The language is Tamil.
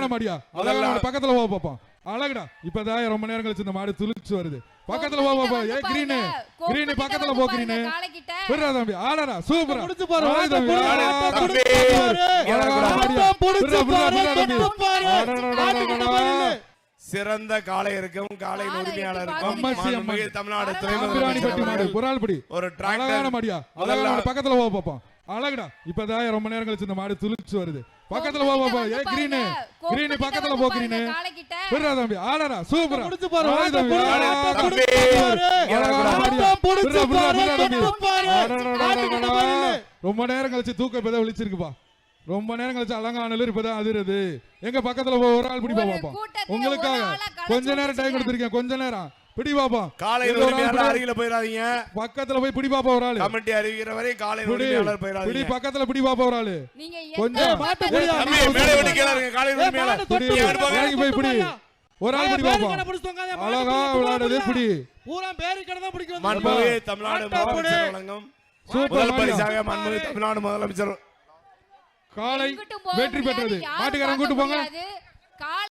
அழகான மாடியா அழகான பக்கத்துல போ பாப்போம் அழகுடா இப்பதான் ரொம்ப நேரம் கழிச்சு இந்த மாடு துளிச்சு வருது பக்கத்துல போ பாப்பா ஏ கிரீன் கிரீன் பக்கத்துல போ கிரீன் விடுறா தம்பி ஆடடா சூப்பரா புடிச்சு பாரு சிறந்த காளை இருக்கும் காளை உரிமையாளருக்கும் தமிழ்நாடு புறால்படி ஒரு அழகான மாடியா அழகான பக்கத்துல போ பாப்போம் அழகுடா இப்பதான் ரொம்ப நேரம் கழிச்சு இந்த மாடு துளிச்சு வருது பக்கத்துல போ பாப்பா ஏ கிரீன் கிரீன் பக்கத்துல போ கிரீன் விடுறா தம்பி ஆடடா சூப்பரா புடிச்சு பாரு ரொம்ப நேரம் கழிச்சு தூக்க இப்பதான் விழிச்சிருக்குப்பா ரொம்ப நேரம் கழிச்சு அலங்கானலூர் இப்பதான் அதிருது எங்க பக்கத்துல ஒரு ஆள் பிடி பாப்பா உங்களுக்காக கொஞ்ச நேரம் டைம் கொடுத்திருக்கேன் கொஞ்ச நேரம் பிடி பாப்பா காலை அருகில போயிடாதீங்க பக்கத்துல போய் பிடி பாப்பா ஒரு ஆளு கமிட்டி அறிவிக்கிற வரை காலை உரிமையாளர் போயிடாதீங்க பிடி பக்கத்துல பிடி பாப்பா ஒரு ஆளு கொஞ்சம் மேலே விட்டு கேளுங்க காலை உரிமையாளர் இறங்கி போய் பிடி ஒரு ஆள் பிடி பாப்பா அழகா விளையாடுது பிடி பூரா பேரு கடை தான் பிடிக்கும் மன்மோகே தமிழ்நாடு முதலமைச்சர் வழங்கும் முதல் பரிசாக மன்மோகே தமிழ்நாடு முதலமைச்சர் காலை வெற்றி பெற்றது மாட்டுக்காரன் கூட்டு போங்க